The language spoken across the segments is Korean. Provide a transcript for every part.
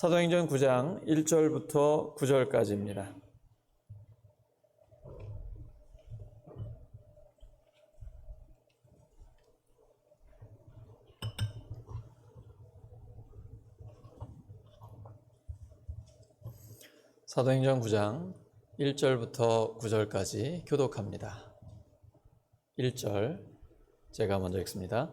사도행전 9장 1절부터 9절까지입니다. 사도행전 9장 1절부터 9절까지 교독합니다. 1절 제가 먼저 읽습니다.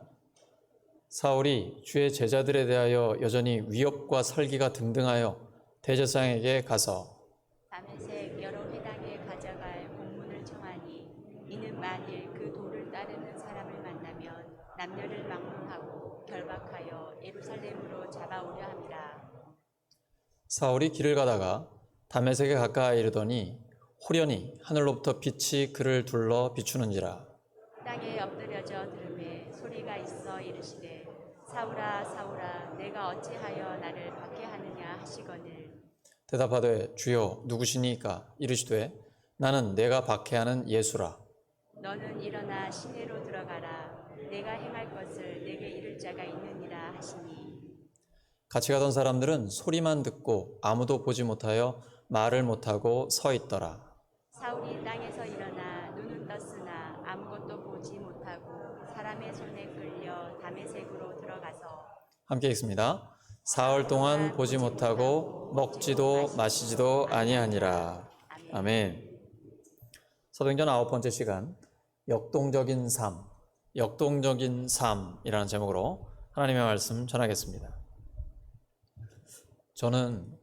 사울이 주의 제자들에 대하여 여전히 위협과 살기가 등등하여 대제사장에게 가서 다메섹 여러 회당에 가져갈 공문을 청하니 이는 만일 그 도를 따르는 사람을 만나면 남녀를 막론하고 결박하여 예루살렘으로 잡아오려 함이라. 사울이 길을 가다가 다메섹에 가까이 이르더니 호련히 하늘로부터 빛이 그를 둘러 비추는지라. 땅에 엎드려져 들음에 소리가 있어 이르시되 사울아 사울아 내가 어찌하여 나를 박해하느냐 하시거늘. 대답하되 주여 누구시니까? 이르시되 나는 내가 박해하는 예수라. 너는 일어나 시내로 들어가라. 내가 행할 것을 내게 이를 자가 있느니라 하시니. 같이 가던 사람들은 소리만 듣고 아무도 보지 못하여 말을 못하고 서 있더라. 사울이 땅에서 일어나 눈은 떴으나 아무것도 보지 못하고 사람의 손에 끌려 다메섹으로 들어가서 함께 읽습니다. 사흘 동안 보지 못하고 먹지도 마시지도 아니하니라. 아멘. 사도행전 9번째 시간 역동적인 삶, 역동적인 삶이라는 제목으로 하나님의 말씀 전하겠습니다. 저는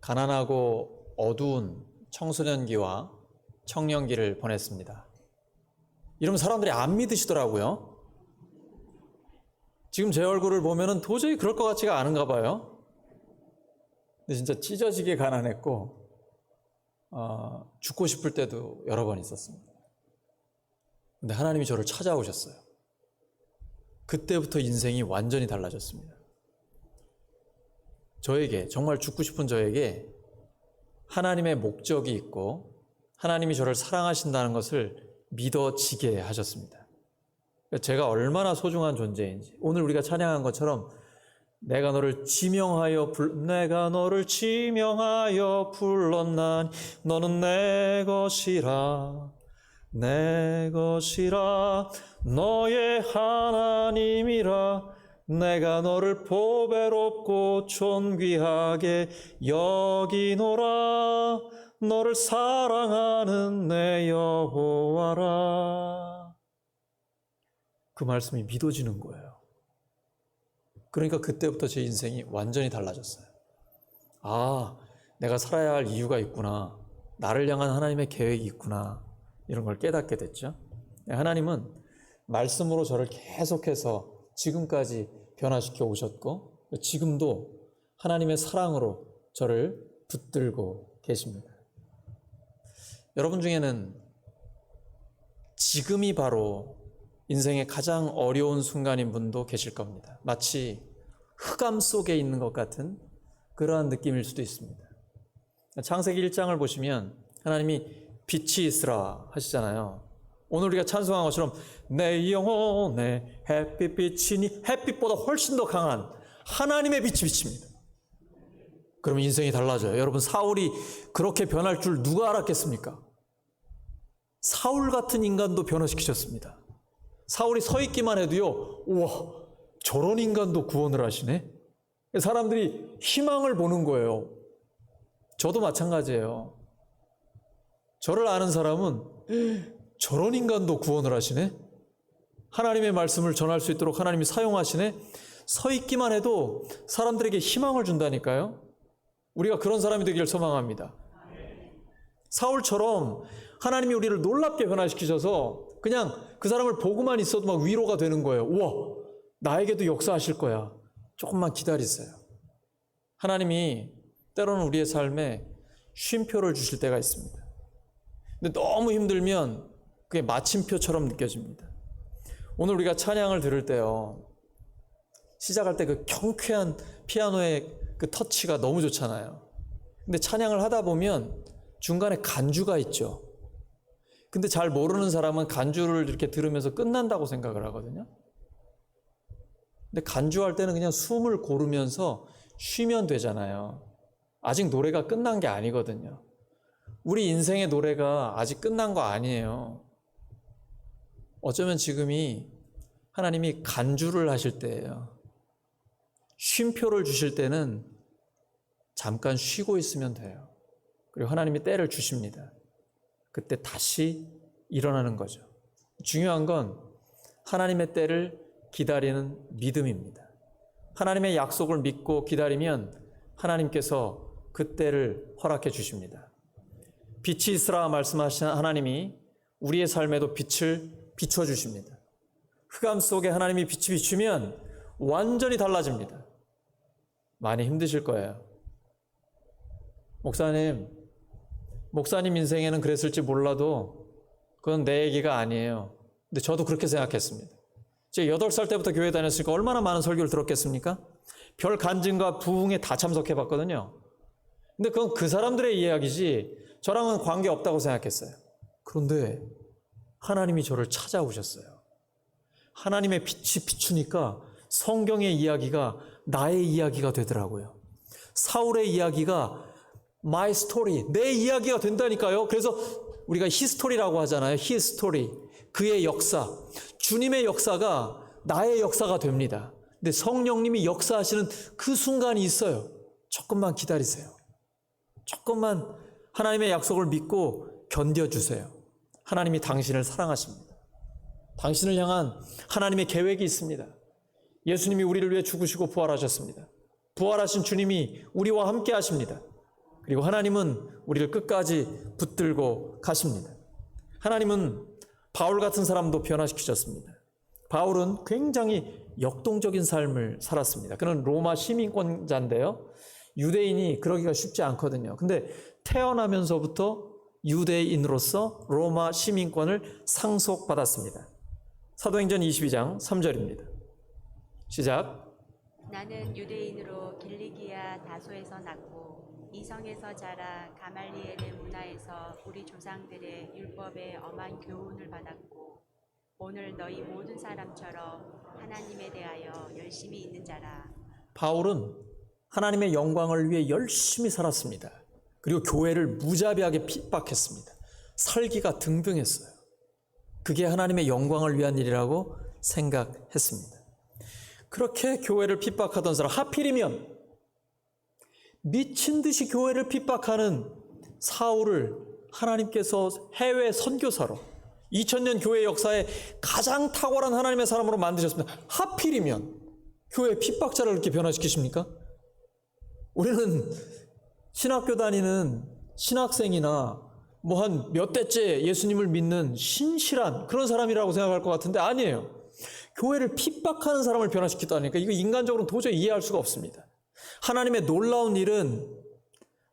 가난하고 어두운 청소년기와 청년기를 보냈습니다. 이러면 사람들이 안 믿으시더라고요. 지금 제 얼굴을 보면은 도저히 그럴 것 같지가 않은가 봐요. 근데 진짜 찢어지게 가난했고 죽고 싶을 때도 여러 번 있었습니다. 근데 하나님이 저를 찾아오셨어요. 그때부터 인생이 완전히 달라졌습니다. 저에게, 정말 죽고 싶은 저에게 하나님의 목적이 있고 하나님이 저를 사랑하신다는 것을 믿어지게 하셨습니다. 제가 얼마나 소중한 존재인지, 오늘 우리가 찬양한 것처럼 내가 너를 지명하여 불렀나니 너는 내 것이라 내 것이라 너의 하나님이라 내가 너를 보배롭고 존귀하게 여기노라 너를 사랑하는 내 여호와라. 그 말씀이 믿어지는 거예요. 그러니까 그때부터 제 인생이 완전히 달라졌어요. 아, 내가 살아야 할 이유가 있구나. 나를 향한 하나님의 계획이 있구나. 이런 걸 깨닫게 됐죠. 하나님은 말씀으로 저를 계속해서 지금까지 변화시켜 오셨고 지금도 하나님의 사랑으로 저를 붙들고 계십니다. 여러분 중에는 지금이 바로 인생의 가장 어려운 순간인 분도 계실 겁니다. 마치 흑암 속에 있는 것 같은 그러한 느낌일 수도 있습니다. 창세기 1장을 보시면 하나님이 빛이 있으라 하시잖아요. 오늘 우리가 찬송한 것처럼 내 영혼에 햇빛이니 햇빛보다 훨씬 더 강한 하나님의 빛이 비칩니다. 그러면 인생이 달라져요. 여러분, 사울이 그렇게 변할 줄 누가 알았겠습니까? 사울 같은 인간도 변화시키셨습니다. 사울이 서 있기만 해도요, 우와, 저런 인간도 구원을 하시네? 사람들이 희망을 보는 거예요. 저도 마찬가지예요. 저를 아는 사람은 저런 인간도 구원을 하시네? 하나님의 말씀을 전할 수 있도록 하나님이 사용하시네? 서 있기만 해도 사람들에게 희망을 준다니까요. 우리가 그런 사람이 되기를 소망합니다. 사울처럼 하나님이 우리를 놀랍게 변화시키셔서 그냥 그 사람을 보고만 있어도 막 위로가 되는 거예요. 우와, 나에게도 역사하실 거야. 조금만 기다리세요. 하나님이 때로는 우리의 삶에 쉼표를 주실 때가 있습니다. 근데 너무 힘들면 그게 마침표처럼 느껴집니다. 오늘 우리가 찬양을 들을 때요, 시작할 때 그 경쾌한 피아노의 그 터치가 너무 좋잖아요. 근데 찬양을 하다 보면 중간에 간주가 있죠. 근데 잘 모르는 사람은 간주를 이렇게 들으면서 끝난다고 생각을 하거든요. 근데 간주할 때는 그냥 숨을 고르면서 쉬면 되잖아요. 아직 노래가 끝난 게 아니거든요. 우리 인생의 노래가 아직 끝난 거 아니에요. 어쩌면 지금이 하나님이 간주를 하실 때예요. 쉼표를 주실 때는 잠깐 쉬고 있으면 돼요. 그리고 하나님이 때를 주십니다. 그때 다시 일어나는 거죠. 중요한 건 하나님의 때를 기다리는 믿음입니다. 하나님의 약속을 믿고 기다리면 하나님께서 그 때를 허락해 주십니다. 빛이 있으라 말씀하신 하나님이 우리의 삶에도 빛을 비춰 주십니다. 흑암 속에 하나님이 빛이 비추면 완전히 달라집니다. 많이 힘드실 거예요. 목사님 인생에는 그랬을지 몰라도 그건 내 얘기가 아니에요. 근데 저도 그렇게 생각했습니다. 제가 8살 때부터 교회 다녔으니까 얼마나 많은 설교를 들었겠습니까? 별 간증과 부흥에 다 참석해 봤거든요. 근데 그건 그 사람들의 이야기지 저랑은 관계없다고 생각했어요. 그런데 하나님이 저를 찾아오셨어요. 하나님의 빛이 비추니까 성경의 이야기가 나의 이야기가 되더라고요. 사울의 이야기가 my story, 내 이야기가 된다니까요. 그래서 우리가 히스토리라고 하잖아요. 히스토리, 그의 역사, 주님의 역사가 나의 역사가 됩니다. 근데 성령님이 역사하시는 그 순간이 있어요. 조금만 기다리세요. 조금만 하나님의 약속을 믿고 견뎌주세요. 하나님이 당신을 사랑하십니다. 당신을 향한 하나님의 계획이 있습니다. 예수님이 우리를 위해 죽으시고 부활하셨습니다. 부활하신 주님이 우리와 함께 하십니다. 그리고 하나님은 우리를 끝까지 붙들고 가십니다. 하나님은 바울 같은 사람도 변화시키셨습니다. 바울은 굉장히 역동적인 삶을 살았습니다. 그는 로마 시민권자인데요. 유대인이 그러기가 쉽지 않거든요. 근데 태어나면서부터 유대인으로서 로마 시민권을 상속받았습니다. 사도행전 22장 3절입니다. 시작. 나는 유대인으로 길리기아 다소에서 났고 이성에서 자라 가말리엘의 문화에서 우리 조상들의 율법에 엄한 교훈을 받았고 오늘 너희 모든 사람처럼 하나님에 대하여 열심히 있는 자라. 바울은 하나님의 영광을 위해 열심히 살았습니다. 그리고 교회를 무자비하게 핍박했습니다. 살기가 등등했어요. 그게 하나님의 영광을 위한 일이라고 생각했습니다. 그렇게 교회를 핍박하던 사람, 하필이면 미친 듯이 교회를 핍박하는 사울을 하나님께서 해외 선교사로 2000년 교회 역사에 가장 탁월한 하나님의 사람으로 만드셨습니다. 하필이면 교회 핍박자를 이렇게 변화시키십니까? 우리는 신학교 다니는 신학생이나 뭐 한 몇 대째 예수님을 믿는 신실한 그런 사람이라고 생각할 것 같은데 아니에요. 교회를 핍박하는 사람을 변화시키다니까 이거 인간적으로 도저히 이해할 수가 없습니다. 하나님의 놀라운 일은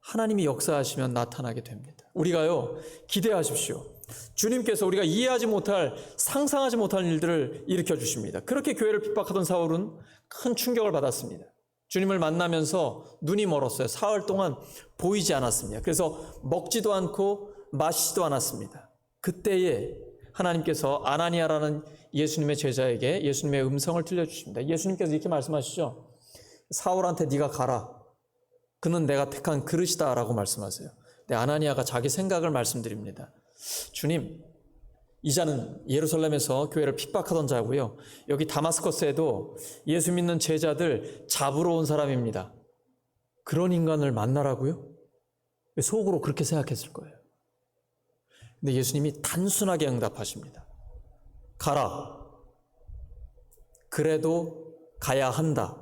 하나님이 역사하시면 나타나게 됩니다. 우리가요, 기대하십시오. 주님께서 우리가 이해하지 못할, 상상하지 못할 일들을 일으켜 주십니다. 그렇게 교회를 핍박하던 사울은 큰 충격을 받았습니다. 주님을 만나면서 눈이 멀었어요. 사흘 동안 보이지 않았습니다. 그래서 먹지도 않고 마시지도 않았습니다. 그때에 하나님께서 아나니아라는 예수님의 제자에게 예수님의 음성을 들려주십니다. 예수님께서 이렇게 말씀하시죠. 사울한테 네가 가라. 그는 내가 택한 그릇이다 라고 말씀하세요. 근데 아나니아가 자기 생각을 말씀드립니다. 주님, 이 자는 예루살렘에서 교회를 핍박하던 자고요. 여기 다마스커스에도 예수 믿는 제자들 잡으러 온 사람입니다. 그런 인간을 만나라고요? 속으로 그렇게 생각했을 거예요. 근데 예수님이 단순하게 응답하십니다. 가라. 그래도 가야 한다.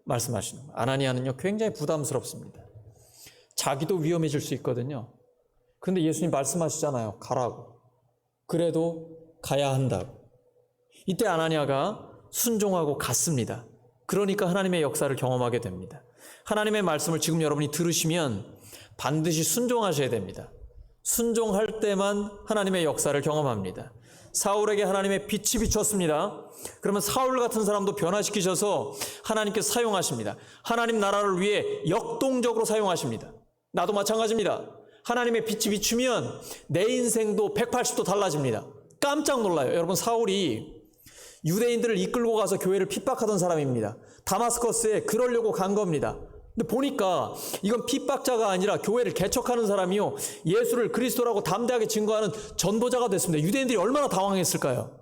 말씀하시는 거예요. 아나니아는요, 굉장히 부담스럽습니다. 자기도 위험해질 수 있거든요. 근데 예수님 말씀하시잖아요. 가라고. 그래도 가야 한다고. 이때 아나니아가 순종하고 갔습니다. 그러니까 하나님의 역사를 경험하게 됩니다. 하나님의 말씀을 지금 여러분이 들으시면 반드시 순종하셔야 됩니다. 순종할 때만 하나님의 역사를 경험합니다. 사울에게 하나님의 빛이 비쳤습니다. 그러면 사울 같은 사람도 변화시키셔서 하나님께서 사용하십니다. 하나님 나라를 위해 역동적으로 사용하십니다. 나도 마찬가지입니다. 하나님의 빛이 비추면 내 인생도 180도 달라집니다. 깜짝 놀라요. 여러분, 사울이 유대인들을 이끌고 가서 교회를 핍박하던 사람입니다. 다마스커스에 그러려고 간 겁니다. 근데 보니까 이건 핍박자가 아니라 교회를 개척하는 사람이요, 예수를 그리스도라고 담대하게 증거하는 전도자가 됐습니다. 유대인들이 얼마나 당황했을까요?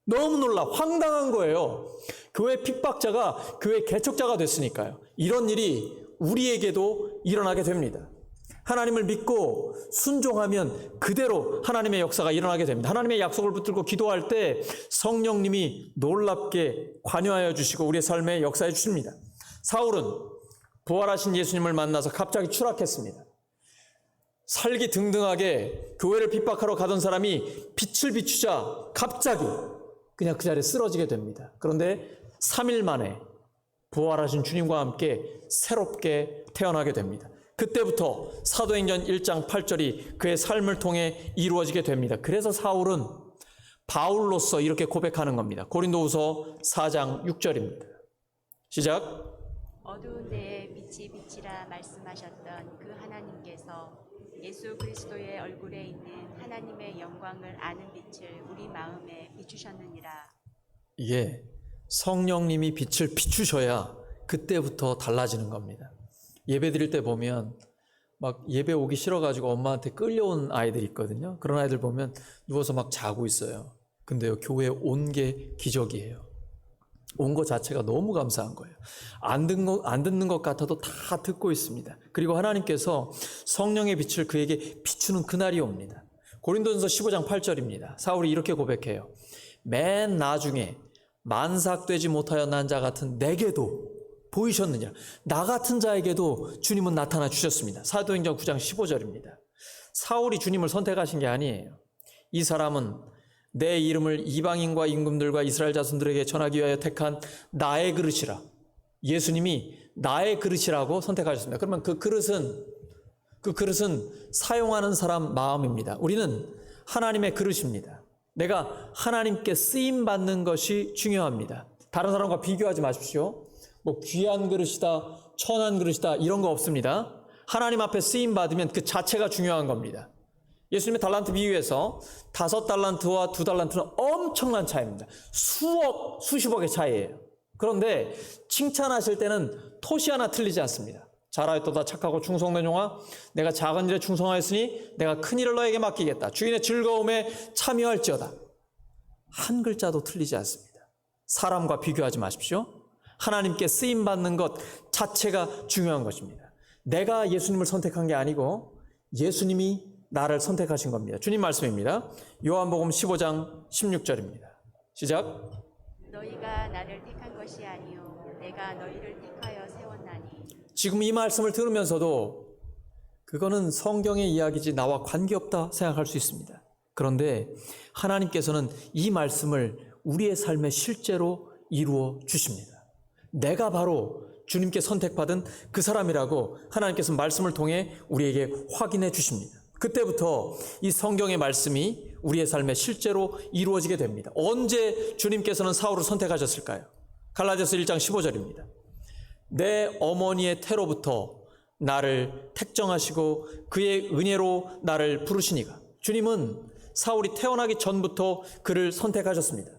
너무 놀라 황당한 거예요. 교회 핍박자가 교회 개척자가 됐으니까요. 이런 일이 우리에게도 일어나게 됩니다. 하나님을 믿고 순종하면 그대로 하나님의 역사가 일어나게 됩니다. 하나님의 약속을 붙들고 기도할 때 성령님이 놀랍게 관여하여 주시고 우리의 삶에 역사해 주십니다. 사울은 부활하신 예수님을 만나서 갑자기 추락했습니다. 살기 등등하게 교회를 핍박하러 가던 사람이 빛을 비추자 갑자기 그냥 그 자리에 쓰러지게 됩니다. 그런데 3일 만에 부활하신 주님과 함께 새롭게 태어나게 됩니다. 그때부터 사도행전 1장 8절이 그의 삶을 통해 이루어지게 됩니다. 그래서 사울은 바울로서 이렇게 고백하는 겁니다. 고린도후서 4장 6절입니다. 시작. 어두운 데에 빛이 비치라 말씀하셨던 그 하나님께서 예수 그리스도의 얼굴에 있는 하나님의 영광을 아는 빛을 우리 마음에 비추셨느니라. 예, 성령님이 빛을 비추셔야 그때부터 달라지는 겁니다. 예배 드릴 때 보면 막 예배 오기 싫어가지고 엄마한테 끌려온 아이들이 있거든요. 그런 아이들 보면 누워서 막 자고 있어요. 근데요, 교회에 온 게 기적이에요. 온 것 자체가 너무 감사한 거예요. 안 듣는 것 같아도 다 듣고 있습니다. 그리고 하나님께서 성령의 빛을 그에게 비추는 그날이 옵니다. 고린도전서 15장 8절입니다. 사울이 이렇게 고백해요. 맨 나중에 만삭되지 못하여 난 자 같은 내게도 보이셨느냐. 나 같은 자에게도 주님은 나타나 주셨습니다. 사도행전 9장 15절입니다. 사울이 주님을 선택하신 게 아니에요. 이 사람은 내 이름을 이방인과 임금들과 이스라엘 자손들에게 전하기 위하여 택한 나의 그릇이라. 예수님이 나의 그릇이라고 선택하셨습니다. 그러면 그 그릇은 사용하는 사람 마음입니다. 우리는 하나님의 그릇입니다. 내가 하나님께 쓰임 받는 것이 중요합니다. 다른 사람과 비교하지 마십시오. 뭐 귀한 그릇이다, 천한 그릇이다 이런 거 없습니다. 하나님 앞에 쓰임 받으면 그 자체가 중요한 겁니다. 예수님의 달란트 비유에서 5달란트와 2달란트는 엄청난 차이입니다. 수십억의 차이예요. 그런데 칭찬하실 때는 토시 하나 틀리지 않습니다. 잘하였도다 착하고 충성된 종아, 내가 작은 일에 충성하였으니 내가 큰 일을 너에게 맡기겠다. 주인의 즐거움에 참여할지어다. 한 글자도 틀리지 않습니다. 사람과 비교하지 마십시오. 하나님께 쓰임받는 것 자체가 중요한 것입니다. 내가 예수님을 선택한 게 아니고 예수님이 나를 선택하신 겁니다. 주님 말씀입니다. 요한복음 15장 16절입니다. 시작. 너희가 나를 택한 것이 아니요 내가 너희를 택하여 세웠나니. 지금 이 말씀을 들으면서도 그거는 성경의 이야기지 나와 관계없다 생각할 수 있습니다. 그런데 하나님께서는 이 말씀을 우리의 삶에 실제로 이루어 주십니다. 내가 바로 주님께 선택받은 그 사람이라고 하나님께서 말씀을 통해 우리에게 확인해 주십니다. 그때부터 이 성경의 말씀이 우리의 삶에 실제로 이루어지게 됩니다. 언제 주님께서는 사울을 선택하셨을까요? 갈라디아서 1장 15절입니다. 내 어머니의 태로부터 나를 택정하시고 그의 은혜로 나를 부르시니가. 주님은 사울이 태어나기 전부터 그를 선택하셨습니다.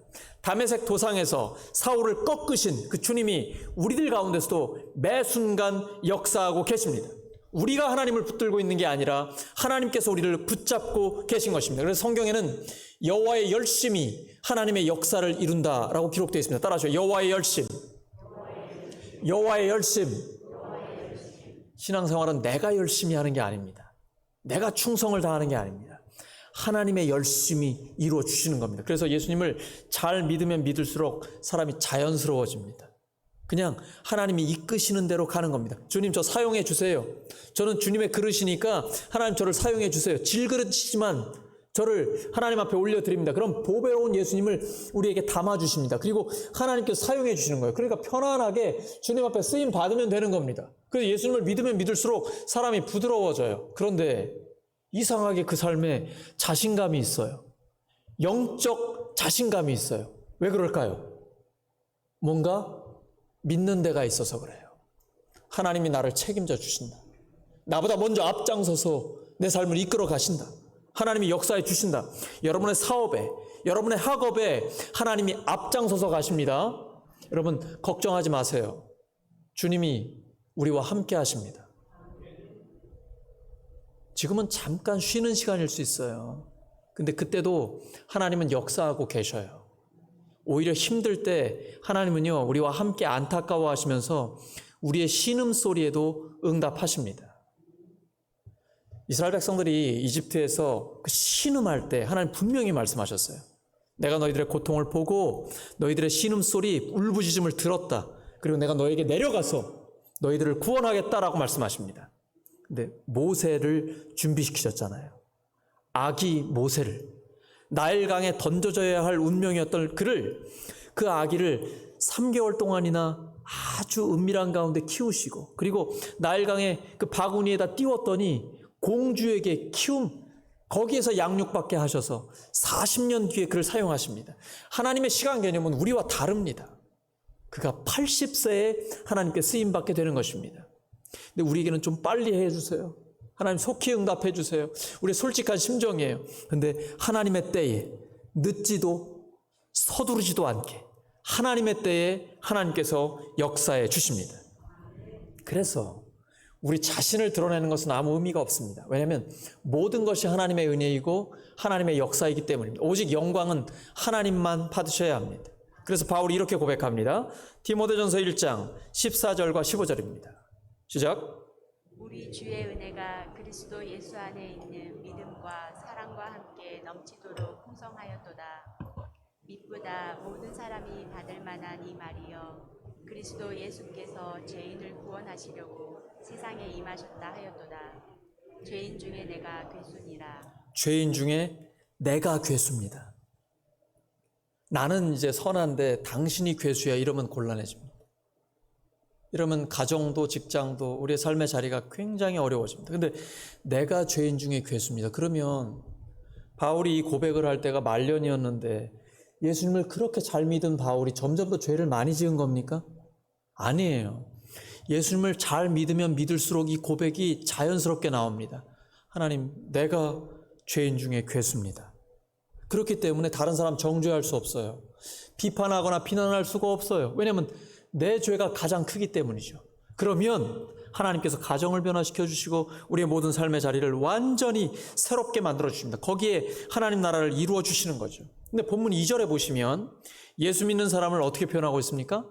다메섹 도상에서 사울을 꺾으신 그 주님이 우리들 가운데서도 매 순간 역사하고 계십니다. 우리가 하나님을 붙들고 있는 게 아니라 하나님께서 우리를 붙잡고 계신 것입니다. 그래서 성경에는 여호와의 열심이 하나님의 역사를 이룬다라고 기록되어 있습니다. 따라하시죠. 여호와의 열심. 여호와의 열심. 신앙생활은 내가 열심히 하는 게 아닙니다. 내가 충성을 다하는 게 아닙니다. 하나님의 열심이 이루어 주시는 겁니다. 그래서 예수님을 잘 믿으면 믿을수록 사람이 자연스러워집니다. 그냥 하나님이 이끄시는 대로 가는 겁니다. 주님 저 사용해 주세요. 저는 주님의 그릇이니까 하나님 저를 사용해 주세요. 질그릇이지만 저를 하나님 앞에 올려드립니다. 그럼 보배로운 예수님을 우리에게 담아주십니다. 그리고 하나님께서 사용해 주시는 거예요. 그러니까 편안하게 주님 앞에 쓰임 받으면 되는 겁니다. 그래서 예수님을 믿으면 믿을수록 사람이 부드러워져요. 그런데 이상하게 그 삶에 자신감이 있어요. 영적 자신감이 있어요. 왜 그럴까요? 뭔가 믿는 데가 있어서 그래요. 하나님이 나를 책임져 주신다. 나보다 먼저 앞장서서 내 삶을 이끌어 가신다. 하나님이 역사해 주신다. 여러분의 사업에, 여러분의 학업에 하나님이 앞장서서 가십니다. 여러분 걱정하지 마세요. 주님이 우리와 함께 하십니다. 지금은 잠깐 쉬는 시간일 수 있어요. 근데 그때도 하나님은 역사하고 계셔요. 오히려 힘들 때 하나님은요, 우리와 함께 안타까워 하시면서 우리의 신음소리에도 응답하십니다. 이스라엘 백성들이 이집트에서 그 신음할 때 하나님 분명히 말씀하셨어요. 내가 너희들의 고통을 보고 너희들의 신음소리, 울부짖음을 들었다. 그리고 내가 너에게 내려가서 너희들을 구원하겠다라고 말씀하십니다. 근데 모세를 준비시키셨잖아요. 아기 모세를, 나일강에 던져져야 할 운명이었던 그 아기를 3개월 동안이나 아주 은밀한 가운데 키우시고, 그리고 나일강의 그 바구니에다 띄웠더니 공주에게 거기에서 양육받게 하셔서 40년 뒤에 그를 사용하십니다. 하나님의 시간 개념은 우리와 다릅니다. 그가 80세에 하나님께 쓰임받게 되는 것입니다. 근데 우리에게는 좀 빨리 해주세요. 하나님 속히 응답해 주세요. 우리의 솔직한 심정이에요. 근데 하나님의 때에 늦지도 서두르지도 않게 하나님의 때에 하나님께서 역사해 주십니다. 그래서 우리 자신을 드러내는 것은 아무 의미가 없습니다. 왜냐하면 모든 것이 하나님의 은혜이고 하나님의 역사이기 때문입니다. 오직 영광은 하나님만 받으셔야 합니다. 그래서 바울이 이렇게 고백합니다. 디모데전서 1장 14절과 15절입니다. 시작. 우리 주의 은혜가 그리스도 예수 안에 있는 믿음과 사랑과 함께 넘치도록 풍성하였도다. 믿보다 모든 사람이 받을 만한 이 말이여, 그리스도 예수께서 죄인을 구원하시려고 세상에 임하셨다 하였도다. 죄인 중에 내가 괴수니라. 죄인 중에 내가 괴수입니다. 나는 이제 선한데 당신이 괴수야 이러면 곤란해집니다. 이러면 가정도 직장도 우리의 삶의 자리가 굉장히 어려워집니다. 근데 내가 죄인 중에 괴수입니다. 그러면 바울이 이 고백을 할 때가 말년이었는데 예수님을 그렇게 잘 믿은 바울이 점점 더 죄를 많이 지은 겁니까? 아니에요. 예수님을 잘 믿으면 믿을수록 이 고백이 자연스럽게 나옵니다. 하나님, 내가 죄인 중에 괴수입니다. 그렇기 때문에 다른 사람 정죄할 수 없어요. 비판하거나 비난할 수가 없어요. 왜냐하면 내 죄가 가장 크기 때문이죠. 그러면 하나님께서 가정을 변화시켜 주시고 우리의 모든 삶의 자리를 완전히 새롭게 만들어 주십니다. 거기에 하나님 나라를 이루어 주시는 거죠. 근데 본문 2절에 보시면 예수 믿는 사람을 어떻게 표현하고 있습니까?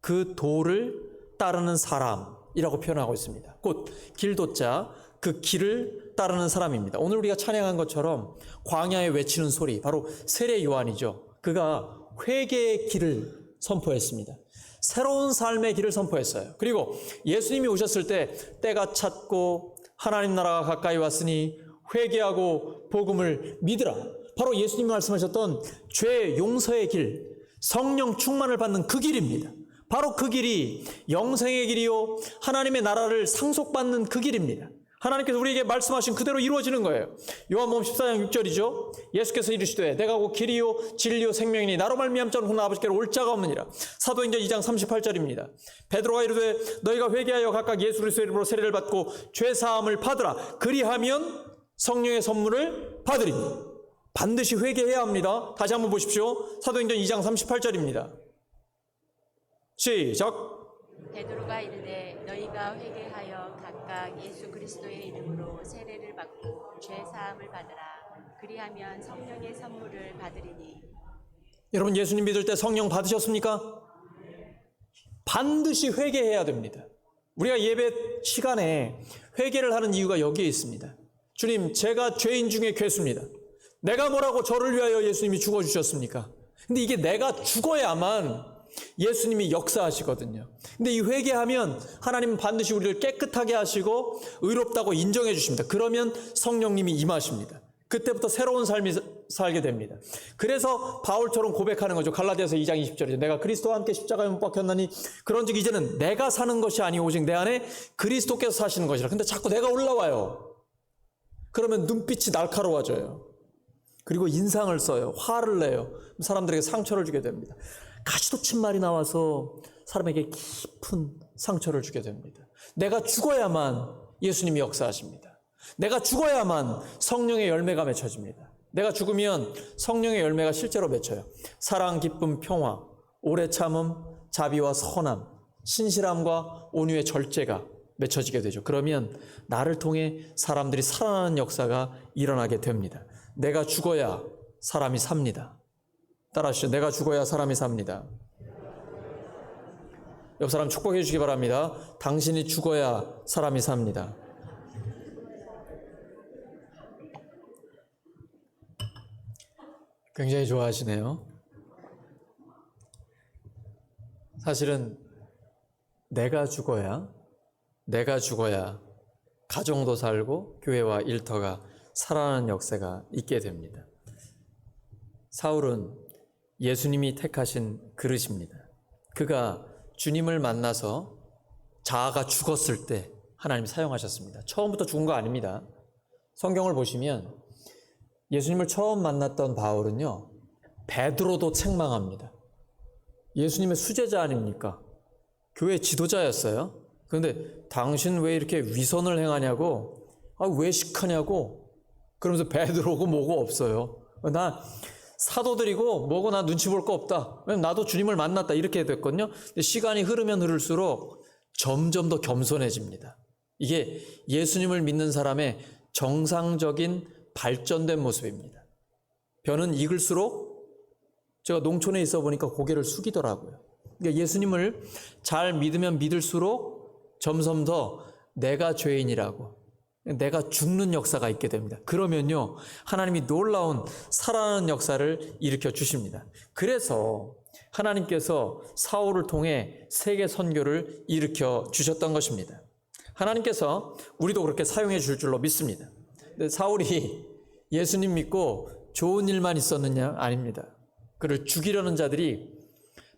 그 도를 따르는 사람이라고 표현하고 있습니다. 곧 길도자, 그 길을 따르는 사람입니다. 오늘 우리가 찬양한 것처럼 광야에 외치는 소리, 바로 세례 요한이죠. 그가 회개의 길을 선포했습니다. 새로운 삶의 길을 선포했어요. 그리고 예수님이 오셨을 때 때가 찼고 하나님 나라가 가까이 왔으니 회개하고 복음을 믿으라. 바로 예수님이 말씀하셨던 죄 용서의 길, 성령 충만을 받는 그 길입니다. 바로 그 길이 영생의 길이요 하나님의 나라를 상속받는 그 길입니다. 하나님께서 우리에게 말씀하신 그대로 이루어지는 거예요. 요한복음 14장 6절이죠. 예수께서 이르시되 내가 곧 길이요 진리요 생명이니 나로 말미암지 않고는 아버지께로 올 자가 없느니라. 사도행전 2장 38절입니다. 베드로가 이르되 너희가 회개하여 각각 예수 그리스도의 이름으로 세례를 받고 죄 사함을 받으라. 그리하면 성령의 선물을 받으리니. 반드시 회개해야 합니다. 다시 한번 보십시오. 사도행전 2장 38절입니다. 시작. 베드로가 이르되 너희가 회개하여 각각 예수 그리스도의 이름으로 세례를 받고 죄 사함을 받으라. 그리하면 성령의 선물을 받으리니. 여러분 예수님 믿을 때 성령 받으셨습니까? 반드시 회개해야 됩니다. 우리가 예배 시간에 회개를 하는 이유가 여기에 있습니다. 주님, 제가 죄인 중에 괴수입니다. 내가 뭐라고 저를 위하여 예수님이 죽어주셨습니까? 근데 이게 내가 죽어야만 예수님이 역사하시거든요. 근데 이 회개하면 하나님은 반드시 우리를 깨끗하게 하시고 의롭다고 인정해 주십니다. 그러면 성령님이 임하십니다. 그때부터 새로운 삶이 살게 됩니다. 그래서 바울처럼 고백하는 거죠. 갈라디아서 2장 20절이죠. 내가 그리스도와 함께 십자가에 못 박혔나니 그런즉 이제는 내가 사는 것이 아니오 오직 내 안에 그리스도께서 사시는 것이라. 근데 자꾸 내가 올라와요. 그러면 눈빛이 날카로워져요. 그리고 인상을 써요. 화를 내요. 사람들에게 상처를 주게 됩니다. 가시돋친 말이 나와서 사람에게 깊은 상처를 주게 됩니다. 내가 죽어야만 예수님이 역사하십니다. 내가 죽어야만 성령의 열매가 맺혀집니다. 내가 죽으면 성령의 열매가 실제로 맺혀요. 사랑, 기쁨, 평화, 오래 참음, 자비와 선함, 신실함과 온유의 절제가 맺혀지게 되죠. 그러면 나를 통해 사람들이 살아나는 역사가 일어나게 됩니다. 내가 죽어야 사람이 삽니다. 따라하시죠. 내가 죽어야 사람이 삽니다. 옆 사람 축복해 주시기 바랍니다. 당신이 죽어야 사람이 삽니다. 굉장히 좋아하시네요. 사실은 내가 죽어야 가정도 살고 교회와 일터가 살아나는 역사가 있게 됩니다. 사울은 예수님이 택하신 그릇입니다. 그가 주님을 만나서 자아가 죽었을 때 하나님 사용하셨습니다. 처음부터 죽은 거 아닙니다. 성경을 보시면 예수님을 처음 만났던 바울은요, 베드로도 책망합니다. 예수님의 수제자 아닙니까? 교회 지도자였어요. 그런데 당신 왜 이렇게 위선을 행하냐고, 외식하냐고, 그러면서 베드로고 뭐고 없어요. 나 사도들이고 뭐고 나 눈치 볼 거 없다. 왜냐면 나도 주님을 만났다. 이렇게 됐거든요. 근데 시간이 흐르면 흐를수록 점점 더 겸손해집니다. 이게 예수님을 믿는 사람의 정상적인 발전된 모습입니다. 벼는 익을수록 제가 농촌에 있어 보니까 고개를 숙이더라고요. 그러니까 예수님을 잘 믿으면 믿을수록 점점 더 내가 죄인이라고, 내가 죽는 역사가 있게 됩니다. 그러면요, 하나님이 놀라운 살아나는 역사를 일으켜 주십니다. 그래서 하나님께서 사울을 통해 세계 선교를 일으켜 주셨던 것입니다. 하나님께서 우리도 그렇게 사용해 줄 줄로 믿습니다. 근데 사울이 예수님 믿고 좋은 일만 있었느냐? 아닙니다. 그를 죽이려는 자들이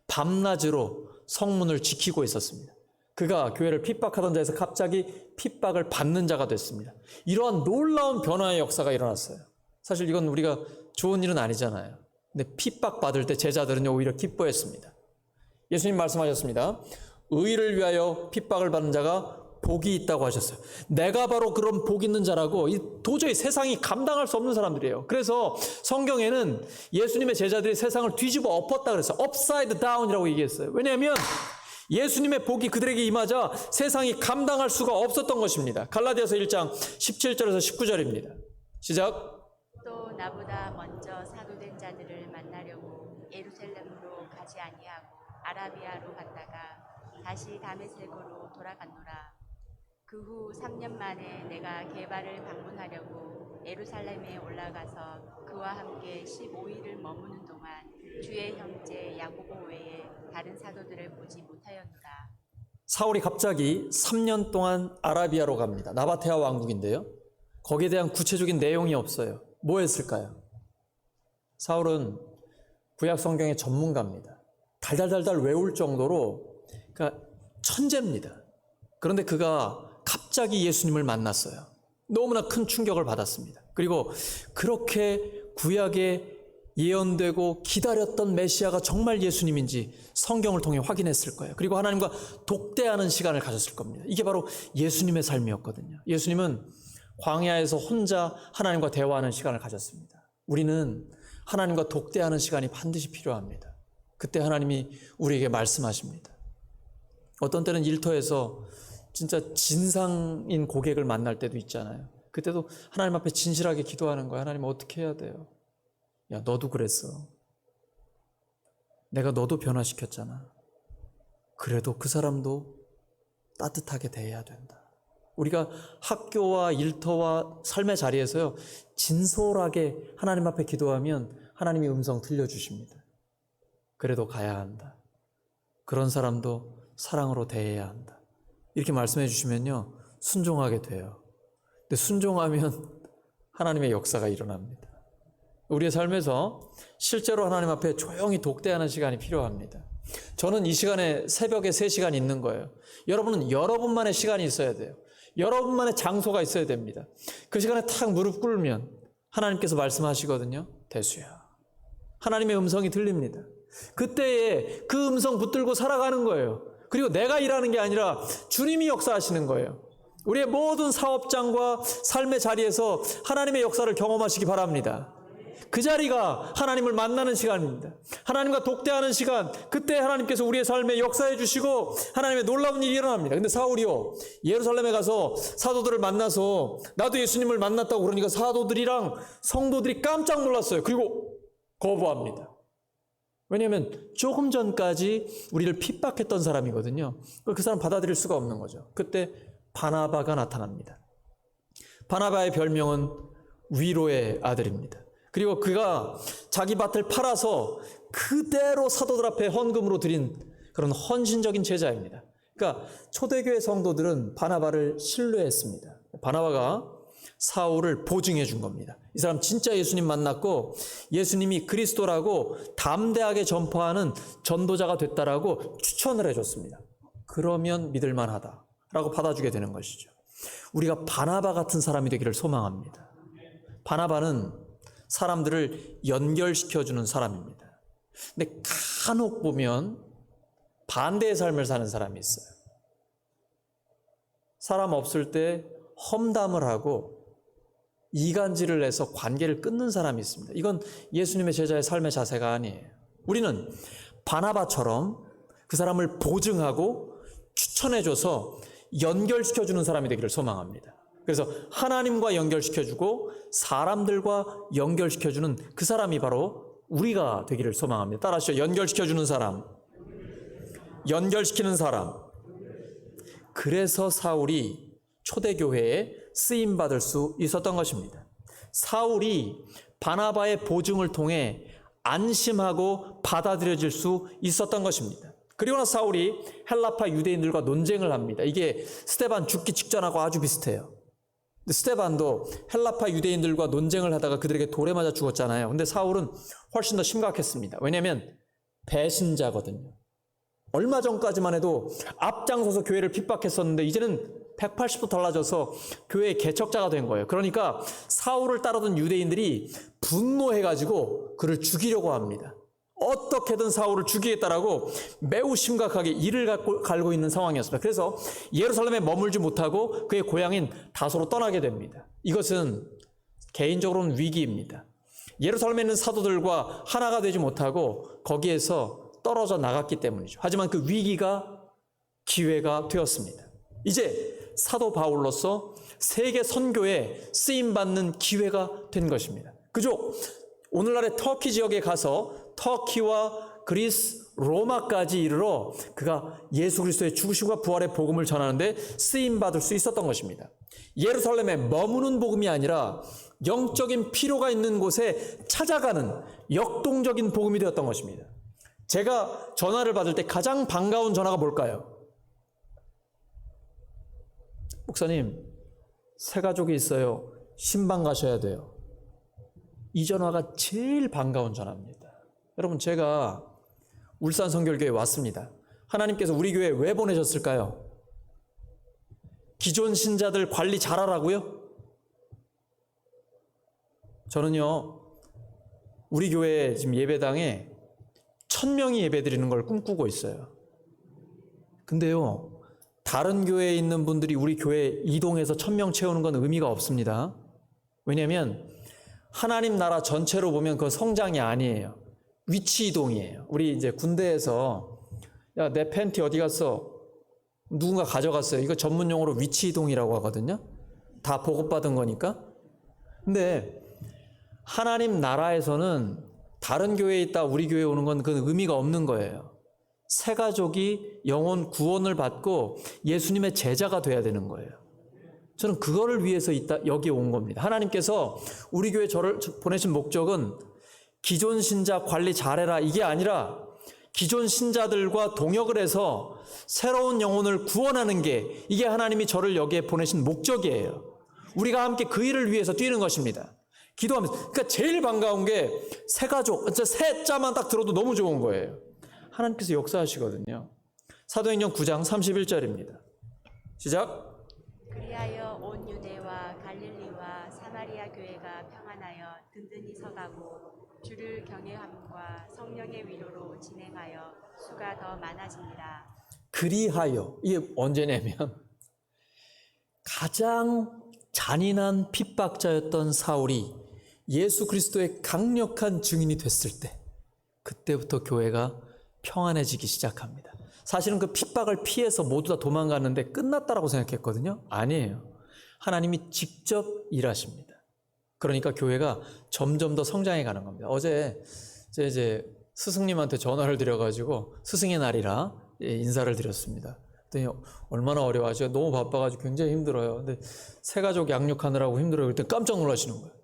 밤낮으로 성문을 지키고 있었습니다. 그가 교회를 핍박하던 자에서 갑자기 핍박을 받는 자가 됐습니다. 이러한 놀라운 변화의 역사가 일어났어요. 사실 이건 우리가 좋은 일은 아니잖아요. 근데 핍박받을 때 제자들은 오히려 기뻐했습니다. 예수님 말씀하셨습니다. 의를 위하여 핍박을 받는 자가 복이 있다고 하셨어요. 내가 바로 그런 복 있는 자라고, 도저히 세상이 감당할 수 없는 사람들이에요. 그래서 성경에는 예수님의 제자들이 세상을 뒤집어 엎었다 그랬어요. upside down이라고 얘기했어요. 왜냐하면 예수님의 복이 그들에게 임하자 세상이 감당할 수가 없었던 것입니다. 갈라디아서 1장 17절에서 19절입니다. 시작. 또 나보다 먼저 사도된 자들을 만나려고 예루살렘으로 가지 아니하고 아라비아로 갔다가 다시 다메섹으로 돌아갔노라. 그 후 3년 만에 내가 게바를 방문하려고 예루살렘에 올라가서 그와 함께 15일을 머무는 동안 주의 형제 야고보 외에 다른 사도들을 보지 못하였노라. 사울이 갑자기 3년 동안 아라비아로 갑니다. 나바테아 왕국인데요. 거기에 대한 구체적인 내용이 없어요. 뭐 했을까요? 사울은 구약 성경의 전문가입니다. 달달달달 외울 정도로 그러니까 천재입니다. 그런데 그가 갑자기 예수님을 만났어요. 너무나 큰 충격을 받았습니다. 그리고 그렇게 구약에 예언되고 기다렸던 메시아가 정말 예수님인지 성경을 통해 확인했을 거예요. 그리고 하나님과 독대하는 시간을 가졌을 겁니다. 이게 바로 예수님의 삶이었거든요. 예수님은 광야에서 혼자 하나님과 대화하는 시간을 가졌습니다. 우리는 하나님과 독대하는 시간이 반드시 필요합니다. 그때 하나님이 우리에게 말씀하십니다. 어떤 때는 일터에서 진짜 진상인 고객을 만날 때도 있잖아요. 그때도 하나님 앞에 진실하게 기도하는 거야. 하나님 어떻게 해야 돼요? 야, 너도 그랬어. 내가 너도 변화시켰잖아. 그래도 그 사람도 따뜻하게 대해야 된다. 우리가 학교와 일터와 삶의 자리에서요, 진솔하게 하나님 앞에 기도하면 하나님이 음성 들려주십니다. 그래도 가야 한다. 그런 사람도 사랑으로 대해야 한다. 이렇게 말씀해 주시면요, 순종하게 돼요. 근데 순종하면 하나님의 역사가 일어납니다. 우리의 삶에서 실제로 하나님 앞에 조용히 독대하는 시간이 필요합니다. 저는 이 시간에 새벽에 3시간 있는 거예요. 여러분은 여러분만의 시간이 있어야 돼요. 여러분만의 장소가 있어야 됩니다. 그 시간에 탁 무릎 꿇으면 하나님께서 말씀하시거든요. 대수야. 하나님의 음성이 들립니다. 그때에 그 음성 붙들고 살아가는 거예요. 그리고 내가 일하는 게 아니라 주님이 역사하시는 거예요. 우리의 모든 사업장과 삶의 자리에서 하나님의 역사를 경험하시기 바랍니다. 그 자리가 하나님을 만나는 시간입니다. 하나님과 독대하는 시간, 그때 하나님께서 우리의 삶에 역사해 주시고 하나님의 놀라운 일이 일어납니다. 근데 사울이요, 예루살렘에 가서 사도들을 만나서 나도 예수님을 만났다고 그러니까 사도들이랑 성도들이 깜짝 놀랐어요. 그리고 거부합니다. 왜냐하면 조금 전까지 우리를 핍박했던 사람이거든요. 그 사람 받아들일 수가 없는 거죠. 그때 바나바가 나타납니다. 바나바의 별명은 위로의 아들입니다. 그리고 그가 자기 밭을 팔아서 그대로 사도들 앞에 헌금으로 드린 그런 헌신적인 제자입니다. 그러니까 초대교회 성도들은 바나바를 신뢰했습니다. 바나바가 사울을 보증해 준 겁니다. 이 사람 진짜 예수님 만났고 예수님이 그리스도라고 담대하게 전파하는 전도자가 됐다라고 추천을 해줬습니다. 그러면 믿을 만하다라고 받아주게 되는 것이죠. 우리가 바나바 같은 사람이 되기를 소망합니다. 바나바는 사람들을 연결시켜주는 사람입니다. 근데 간혹 보면 반대의 삶을 사는 사람이 있어요. 사람 없을 때 험담을 하고 이간질을 해서 관계를 끊는 사람이 있습니다. 이건 예수님의 제자의 삶의 자세가 아니에요. 우리는 바나바처럼 그 사람을 보증하고 추천해줘서 연결시켜주는 사람이 되기를 소망합니다. 그래서 하나님과 연결시켜주고 사람들과 연결시켜주는 그 사람이 바로 우리가 되기를 소망합니다. 따라하시죠. 연결시켜주는 사람, 연결시키는 사람. 그래서 사울이 초대교회에 쓰임받을 수 있었던 것입니다. 사울이 바나바의 보증을 통해 안심하고 받아들여질 수 있었던 것입니다. 그리고 나서 사울이 헬라파 유대인들과 논쟁을 합니다. 이게 스데반 죽기 직전하고 아주 비슷해요. 스데반도 헬라파 유대인들과 논쟁을 하다가 그들에게 돌에 맞아 죽었잖아요. 근데 사울은 훨씬 더 심각했습니다. 왜냐하면 배신자거든요. 얼마 전까지만 해도 앞장서서 교회를 핍박했었는데 이제는 180도 달라져서 교회의 개척자가 된 거예요. 그러니까 사울을 따르던 유대인들이 분노해가지고 그를 죽이려고 합니다. 어떻게든 사울을 죽이겠다라고 매우 심각하게 이를 갈고 있는 상황이었습니다. 그래서 예루살렘에 머물지 못하고 그의 고향인 다소로 떠나게 됩니다. 이것은 개인적으로는 위기입니다. 예루살렘에 있는 사도들과 하나가 되지 못하고 거기에서 떨어져 나갔기 때문이죠. 하지만 그 위기가 기회가 되었습니다. 이제 사도 바울로서 세계 선교에 쓰임받는 기회가 된 것입니다. 그죠? 오늘날의 터키 지역에 가서 터키와 그리스, 로마까지 이르러 그가 예수 그리스도의 죽으심과 부활의 복음을 전하는데 쓰임받을 수 있었던 것입니다. 예루살렘에 머무는 복음이 아니라 영적인 필요가 있는 곳에 찾아가는 역동적인 복음이 되었던 것입니다. 제가 전화를 받을 때 가장 반가운 전화가 뭘까요? 목사님, 새 가족이 있어요. 신방 가셔야 돼요. 이 전화가 제일 반가운 전화입니다. 여러분, 제가 울산 성결교회에 왔습니다. 하나님께서 우리 교회에 왜 보내셨을까요? 기존 신자들 관리 잘하라고요? 저는요, 우리 교회 지금 예배당에 1000명이 예배드리는 걸 꿈꾸고 있어요. 근데요, 다른 교회에 있는 분들이 우리 교회에 이동해서 1000명 채우는 건 의미가 없습니다. 왜냐하면 하나님 나라 전체로 보면 그건 성장이 아니에요. 위치 이동이에요. 우리 이제 군대에서 야, 내 팬티 어디 갔어? 누군가 가져갔어요. 이거 전문 용어로 위치 이동이라고 하거든요. 다 보급받은 거니까. 근데 하나님 나라에서는 다른 교회에 있다 우리 교회에 오는 건 그건 의미가 없는 거예요. 새 가족이 영혼 구원을 받고 예수님의 제자가 돼야 되는 거예요. 저는 그거를 위해서 여기 온 겁니다. 하나님께서 우리 교회에 저를 보내신 목적은 기존 신자 관리 잘해라 이게 아니라 기존 신자들과 동역을 해서 새로운 영혼을 구원하는 게 이게 하나님이 저를 여기에 보내신 목적이에요. 우리가 함께 그 일을 위해서 뛰는 것입니다. 기도하면서. 그러니까 제일 반가운 게 새 가족, 새 자만 딱 들어도 너무 좋은 거예요. 하나님께서 역사하시거든요. 사도행전 9장 31절입니다. 시작. 그리하여 온 유대와 갈릴리와 사마리아 교회가 평안하여 든든히 서가고 주를 경외함과 성령의 위로로 진행하여 수가 더 많아집니다. 그리하여 이게 언제냐면 가장 잔인한 핍박자였던 사울이 예수 그리스도의 강력한 증인이 됐을 때, 그때부터 교회가 평안해지기 시작합니다. 사실은 그 핍박을 피해서 모두 다 도망갔는데 끝났다라고 생각했거든요. 아니에요. 하나님이 직접 일하십니다. 그러니까 교회가 점점 더 성장해 가는 겁니다. 어제 이제 스승님한테 전화를 드려가지고 스승의 날이라 인사를 드렸습니다. 그랬더니 얼마나 어려워하죠. 너무 바빠가지고 굉장히 힘들어요. 근데 새가족 양육하느라고 힘들어요. 그때 깜짝 놀라시는 거예요.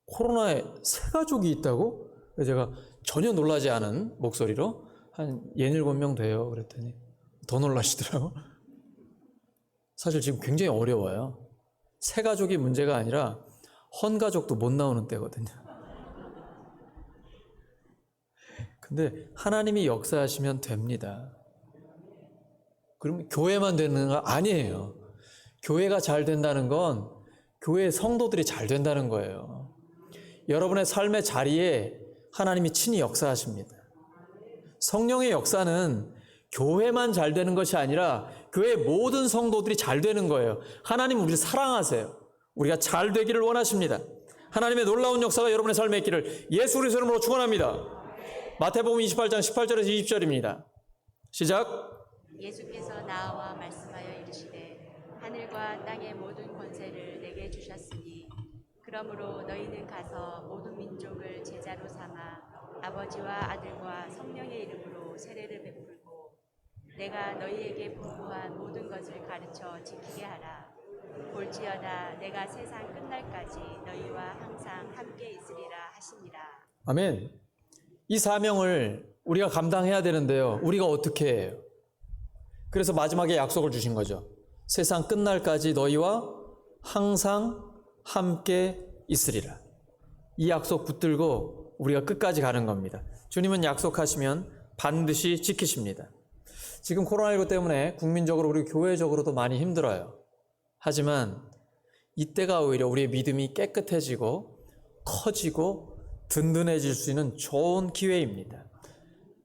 코로나에 새가족이 있다고? 그래서 제가 전혀 놀라지 않은 목소리로 한 67명 돼요. 그랬더니 더 놀라시더라고. 사실 지금 굉장히 어려워요. 새가족이 문제가 아니라 헌가족도 못 나오는 때거든요. 근데 하나님이 역사하시면 됩니다. 그럼 교회만 되는 거 아니에요. 교회가 잘 된다는 건 교회 성도들이 잘 된다는 거예요. 여러분의 삶의 자리에 하나님이 친히 역사하십니다. 성령의 역사는 교회만 잘 되는 것이 아니라 교회 모든 성도들이 잘 되는 거예요. 하나님 우리를 사랑하세요. 우리가 잘 되기를 원하십니다. 하나님의 놀라운 역사가 여러분의 삶에 있기를 예수 그리스도 이름으로 축원합니다. 마태복음 28장 18절에서 20절입니다. 시작. 예수께서 나와 말씀하여 이르시되 하늘과 땅의 모든 권세를 내게 주셨으니 그러므로 너희는 가서 모든 민족을 제자로 삼아 아버지와 아들과 성령의 이름으로 세례를 베풀고 내가 너희에게 분부한 모든 것을 가르쳐 지키게 하라. 볼지어다 내가 세상 끝날까지 너희와 항상 함께 있으리라 하시니라. 아멘. 이 사명을 우리가 감당해야 되는데요. 우리가 어떻게 해요? 그래서 마지막에 약속을 주신 거죠. 세상 끝날까지 너희와 항상 함께 있으리라. 이 약속 붙들고 우리가 끝까지 가는 겁니다. 주님은 약속하시면 반드시 지키십니다. 지금 코로나19 때문에 국민적으로 우리 교회적으로도 많이 힘들어요. 하지만 이때가 오히려 우리의 믿음이 깨끗해지고 커지고 든든해질 수 있는 좋은 기회입니다.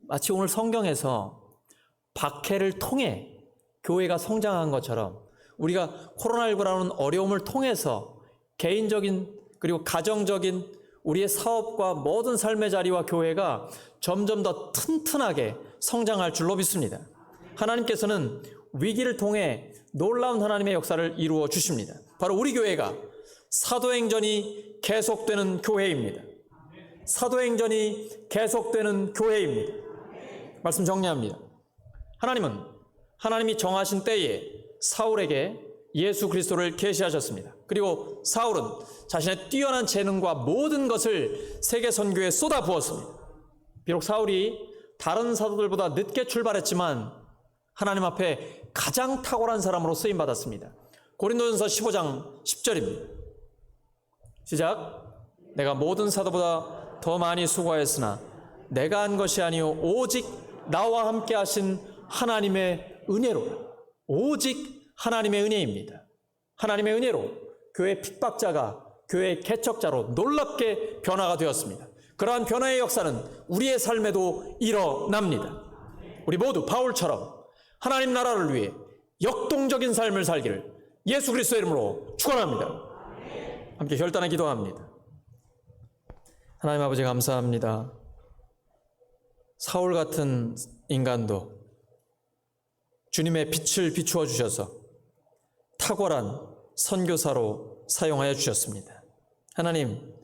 마치 오늘 성경에서 박해를 통해 교회가 성장한 것처럼 우리가 코로나19라는 어려움을 통해서 개인적인 그리고 가정적인 우리의 사업과 모든 삶의 자리와 교회가 점점 더 튼튼하게 성장할 줄로 믿습니다. 하나님께서는 위기를 통해 놀라운 하나님의 역사를 이루어 주십니다. 바로 우리 교회가 사도행전이 계속되는 교회입니다. 사도행전이 계속되는 교회입니다. 말씀 정리합니다. 하나님은 하나님이 정하신 때에 사울에게 예수 그리스도를 계시하셨습니다. 그리고 사울은 자신의 뛰어난 재능과 모든 것을 세계 선교에 쏟아 부었습니다. 비록 사울이 다른 사도들보다 늦게 출발했지만 하나님 앞에 가장 탁월한 사람으로 쓰임 받았습니다. 고린도전서 15장 10절입니다. 시작. 내가 모든 사도보다 더 많이 수고하였으나 내가 한 것이 아니요 오직 나와 함께 하신 하나님의 은혜로, 오직 하나님의 은혜입니다. 하나님의 은혜로 교회 핍박자가 교회의 개척자로 놀랍게 변화가 되었습니다. 그러한 변화의 역사는 우리의 삶에도 일어납니다. 우리 모두 바울처럼 하나님 나라를 위해 역동적인 삶을 살기를 예수 그리스도의 이름으로 축원합니다. 함께 결단에 기도합니다. 하나님 아버지 감사합니다. 사울 같은 인간도 주님의 빛을 비추어 주셔서 탁월한 선교사로 사용하여 주셨습니다. 하나님,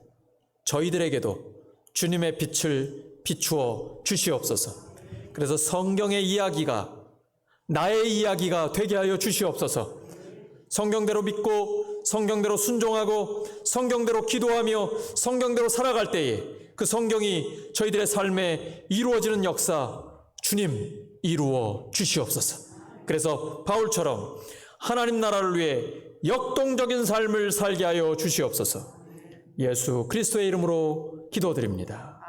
저희들에게도 주님의 빛을 비추어 주시옵소서. 그래서 성경의 이야기가 나의 이야기가 되게 하여 주시옵소서. 성경대로 믿고 성경대로 순종하고 성경대로 기도하며 성경대로 살아갈 때에 그 성경이 저희들의 삶에 이루어지는 역사 주님 이루어 주시옵소서. 그래서 바울처럼 하나님 나라를 위해 역동적인 삶을 살게 하여 주시옵소서. 예수 그리스도의 이름으로 기도드립니다.